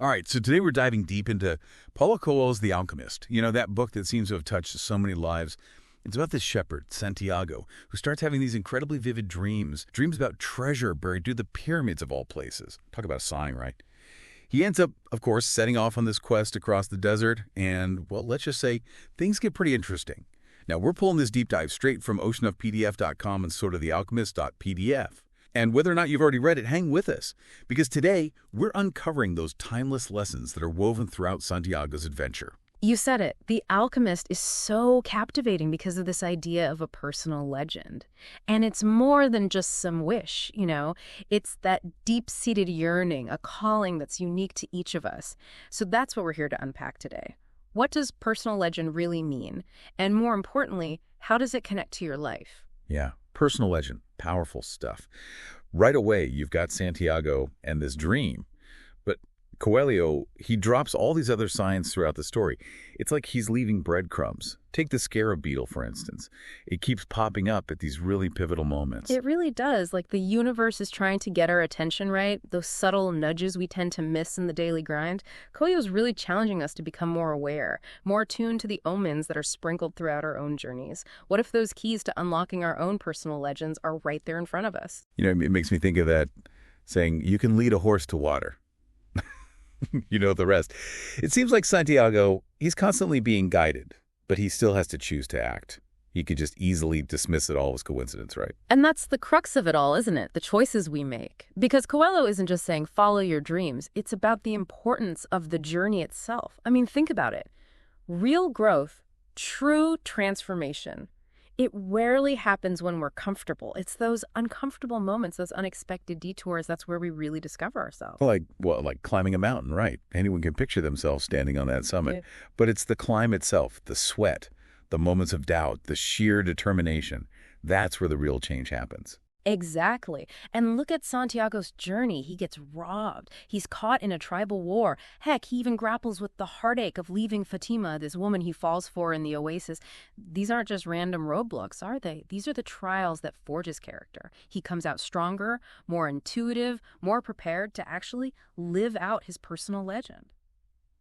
All right, so today we're diving deep into Paulo Coelho's The Alchemist. You know, that book that seems to have touched so many lives. It's about this shepherd, Santiago, who starts having these incredibly vivid dreams about treasure buried through the pyramids of all places. Talk about a sign, right? He ends up, of course, setting off on this quest across the desert, and, well, let's just say things get pretty interesting. Now, we're pulling this deep dive straight from oceanofpdf.com and sort of thealchemist.pdf. And whether or not you've already read it, hang with us, because today we're uncovering those timeless lessons that are woven throughout Santiago's adventure. You said it. The Alchemist is so captivating because of this idea of a personal legend. And it's more than just some wish, you know. It's that deep-seated yearning, a calling that's unique to each of us. So that's what we're here to unpack today. What does personal legend really mean? And more importantly, how does it connect to your life? Yeah, personal legend, powerful stuff. Right away, you've got Santiago and this dream. But Coelho, he drops all these other signs throughout the story. It's like he's leaving breadcrumbs. Take the scarab beetle, for instance. It keeps popping up at these really pivotal moments. It really does. Like the universe is trying to get our attention, right? Those subtle nudges we tend to miss in the daily grind. Coelho's really challenging us to become more aware, more attuned to the omens that are sprinkled throughout our own journeys. What if those keys to unlocking our own personal legends are right there in front of us? You know, it makes me think of that saying, you can lead a horse to water. You know the rest. It seems like Santiago, he's constantly being guided, but he still has to choose to act. He could just easily dismiss it all as coincidence, right? And that's the crux of it all, isn't it? The choices we make. Because Coelho isn't just saying, follow your dreams. It's about the importance of the journey itself. I mean, think about it. Real growth, true transformation. It rarely happens when we're comfortable. It's those uncomfortable moments, those unexpected detours, that's where we really discover ourselves. Like climbing a mountain, right? Anyone can picture themselves standing on that summit. Yeah. But it's the climb itself, the sweat, the moments of doubt, the sheer determination. That's where the real change happens. Exactly. And look at Santiago's journey. He gets robbed. He's caught in a tribal war. Heck, he even grapples with the heartache of leaving Fatima, this woman he falls for in the oasis. These aren't just random roadblocks, are they? These are the trials that forge his character. He comes out stronger, more intuitive, more prepared to actually live out his personal legend.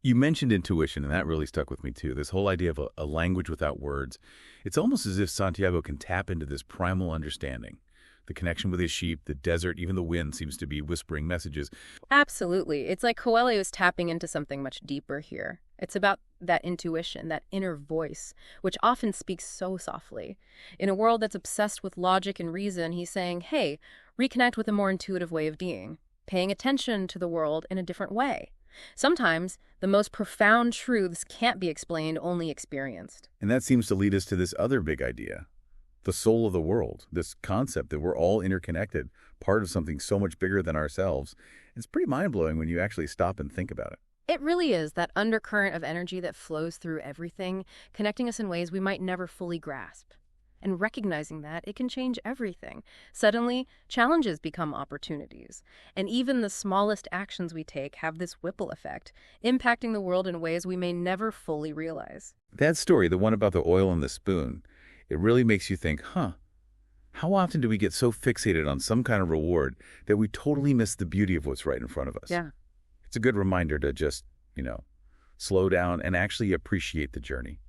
You mentioned intuition, and that really stuck with me too. This whole idea of a language without words. It's almost as if Santiago can tap into this primal understanding. The connection with his sheep, the desert, even the wind seems to be whispering messages. Absolutely. It's like Coelho is tapping into something much deeper here. It's about that intuition, that inner voice, which often speaks so softly. In a world that's obsessed with logic and reason, he's saying, hey, reconnect with a more intuitive way of being, paying attention to the world in a different way. Sometimes the most profound truths can't be explained, only experienced. And that seems to lead us to this other big idea. The soul of the world, this concept that we're all interconnected, part of something so much bigger than ourselves. It's pretty mind-blowing when you actually stop and think about it. It really is that undercurrent of energy that flows through everything, connecting us in ways we might never fully grasp. And recognizing that, it can change everything. Suddenly, challenges become opportunities. And even the smallest actions we take have this ripple effect, impacting the world in ways we may never fully realize. That story, the one about the oil and the spoon, it really makes you think, how often do we get so fixated on some kind of reward that we totally miss the beauty of what's right in front of us? Yeah. It's a good reminder to just, slow down and actually appreciate the journey.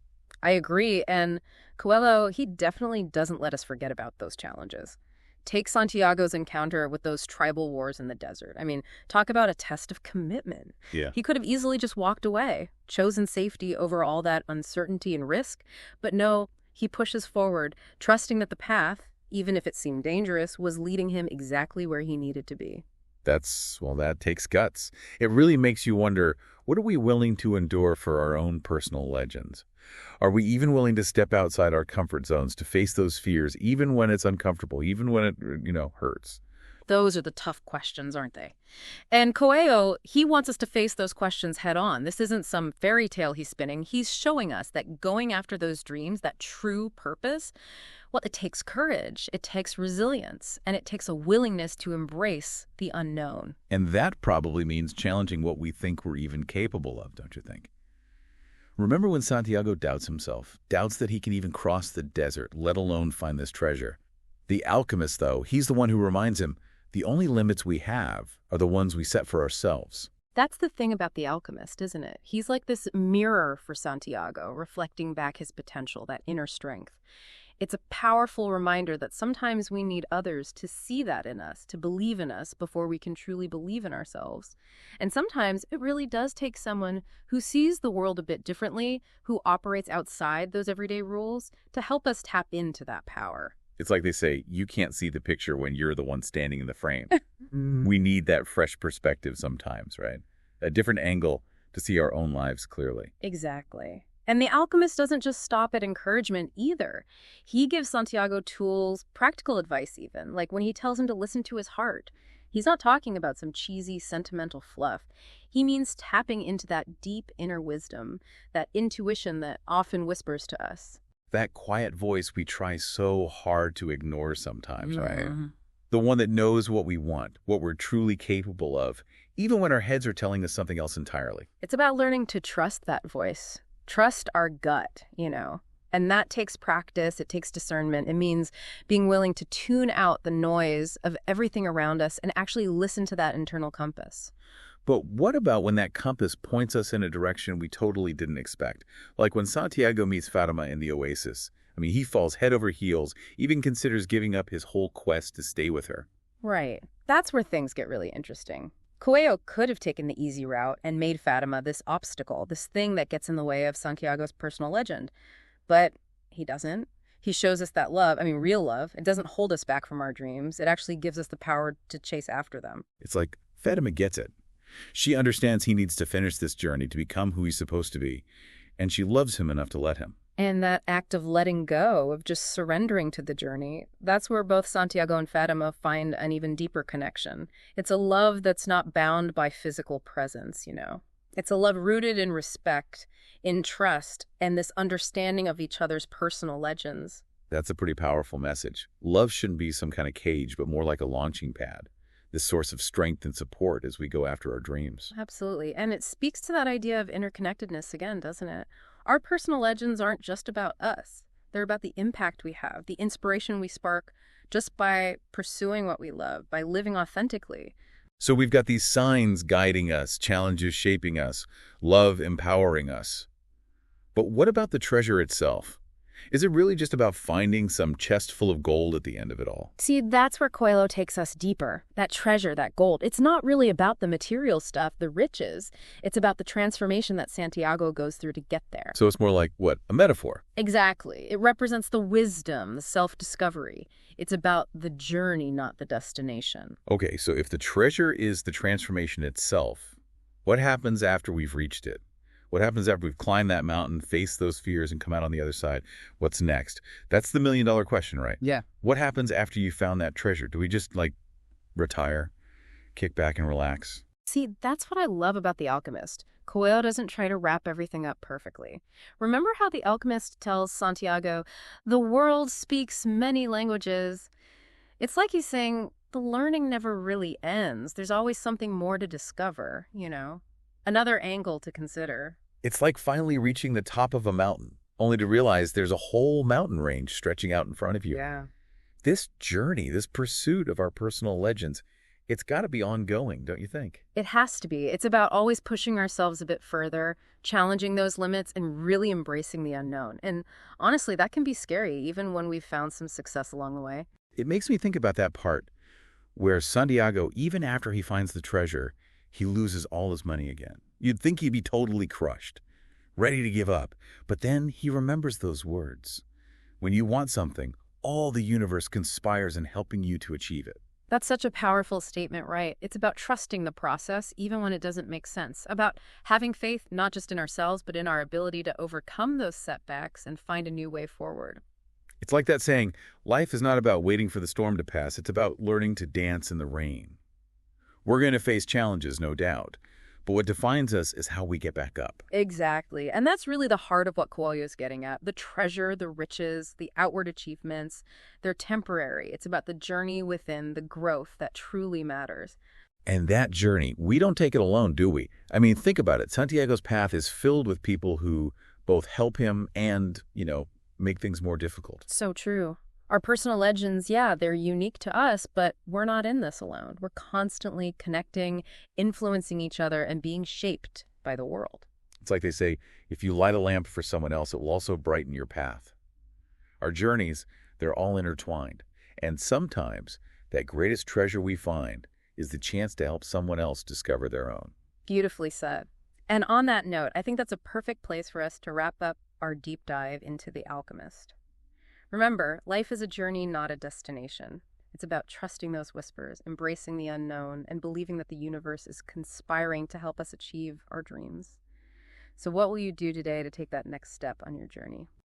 I agree. And Coelho, he definitely doesn't let us forget about those challenges. Take Santiago's encounter with those tribal wars in the desert. I mean, talk about a test of commitment. Yeah. He could have easily just walked away, chosen safety over all that uncertainty and risk. But no, he pushes forward, trusting that the path, even if it seemed dangerous, was leading him exactly where he needed to be. That takes guts. It really makes you wonder, what are we willing to endure for our own personal legends? Are we even willing to step outside our comfort zones to face those fears, even when it's uncomfortable, even when it, hurts? Those are the tough questions, aren't they? And Coelho, he wants us to face those questions head on. This isn't some fairy tale he's spinning. He's showing us that going after those dreams, that true purpose, well, it takes courage, it takes resilience, and it takes a willingness to embrace the unknown. And that probably means challenging what we think we're even capable of, don't you think? Remember when Santiago doubts himself, doubts that he can even cross the desert, let alone find this treasure? The alchemist, though, he's the one who reminds him, the only limits we have are the ones we set for ourselves. That's the thing about the alchemist, isn't it? He's like this mirror for Santiago, reflecting back his potential, that inner strength. It's a powerful reminder that sometimes we need others to see that in us, to believe in us before we can truly believe in ourselves. And sometimes it really does take someone who sees the world a bit differently, who operates outside those everyday rules, to help us tap into that power. It's like they say, you can't see the picture when you're the one standing in the frame. We need that fresh perspective sometimes, right? A different angle to see our own lives clearly. Exactly. And the alchemist doesn't just stop at encouragement either. He gives Santiago tools, practical advice even, like when he tells him to listen to his heart. He's not talking about some cheesy, sentimental fluff. He means tapping into that deep inner wisdom, that intuition that often whispers to us. That quiet voice we try so hard to ignore sometimes, right? The one that knows what we want, what we're truly capable of, even when our heads are telling us something else entirely. It's about learning to trust that voice. Trust our gut, And that takes practice, it takes discernment. It means being willing to tune out the noise of everything around us and actually listen to that internal compass. But what about when that compass points us in a direction we totally didn't expect? Like when Santiago meets Fatima in the oasis. I mean, he falls head over heels, even considers giving up his whole quest to stay with her. Right. That's where things get really interesting. Coelho could have taken the easy route and made Fatima this obstacle, this thing that gets in the way of Santiago's personal legend. But he doesn't. He shows us that love, real love, it doesn't hold us back from our dreams. It actually gives us the power to chase after them. It's like Fatima gets it. She understands he needs to finish this journey to become who he's supposed to be, and she loves him enough to let him. And that act of letting go, of just surrendering to the journey, that's where both Santiago and Fatima find an even deeper connection. It's a love that's not bound by physical presence, It's a love rooted in respect, in trust, and this understanding of each other's personal legends. That's a pretty powerful message. Love shouldn't be some kind of cage, but more like a launching pad. This source of strength and support as we go after our dreams. Absolutely. And it speaks to that idea of interconnectedness again, doesn't it? Our personal legends aren't just about us. They're about the impact we have, the inspiration we spark just by pursuing what we love, by living authentically. So we've got these signs guiding us, challenges shaping us, love empowering us. But what about the treasure itself? Is it really just about finding some chest full of gold at the end of it all? See, that's where Coelho takes us deeper. That treasure, that gold. It's not really about the material stuff, the riches. It's about the transformation that Santiago goes through to get there. So it's more like, what, a metaphor? Exactly. It represents the wisdom, the self-discovery. It's about the journey, not the destination. Okay, so if the treasure is the transformation itself, what happens after we've reached it? What happens after we've climbed that mountain, faced those fears, and come out on the other side? What's next? That's the million-dollar question, right? Yeah. What happens after you found that treasure? Do we just, retire, kick back and relax? See, that's what I love about The Alchemist. Coelho doesn't try to wrap everything up perfectly. Remember how The Alchemist tells Santiago, the world speaks many languages? It's like he's saying, the learning never really ends. There's always something more to discover, Another angle to consider. It's like finally reaching the top of a mountain, only to realize there's a whole mountain range stretching out in front of you. Yeah. This journey, this pursuit of our personal legends, it's got to be ongoing, don't you think? It has to be. It's about always pushing ourselves a bit further, challenging those limits, and really embracing the unknown. And honestly, that can be scary, even when we've found some success along the way. It makes me think about that part where Santiago, even after he finds the treasure, he loses all his money again. You'd think he'd be totally crushed, ready to give up. But then he remembers those words. When you want something, all the universe conspires in helping you to achieve it. That's such a powerful statement, right? It's about trusting the process, even when it doesn't make sense. About having faith, not just in ourselves, but in our ability to overcome those setbacks and find a new way forward. It's like that saying, life is not about waiting for the storm to pass. It's about learning to dance in the rain. We're going to face challenges, no doubt. But what defines us is how we get back up. Exactly. And that's really the heart of what Coelho's getting at. The treasure, the riches, the outward achievements, they're temporary. It's about the journey within, the growth that truly matters. And that journey, we don't take it alone, do we? Think about it. Santiago's path is filled with people who both help him and, make things more difficult. So true. Our personal legends, yeah, they're unique to us, but we're not in this alone. We're constantly connecting, influencing each other, and being shaped by the world. It's like they say, if you light a lamp for someone else, it will also brighten your path. Our journeys, they're all intertwined. And sometimes that greatest treasure we find is the chance to help someone else discover their own. Beautifully said. And on that note, I think that's a perfect place for us to wrap up our deep dive into The Alchemist. Remember, life is a journey, not a destination. It's about trusting those whispers, embracing the unknown, and believing that the universe is conspiring to help us achieve our dreams. So what will you do today to take that next step on your journey?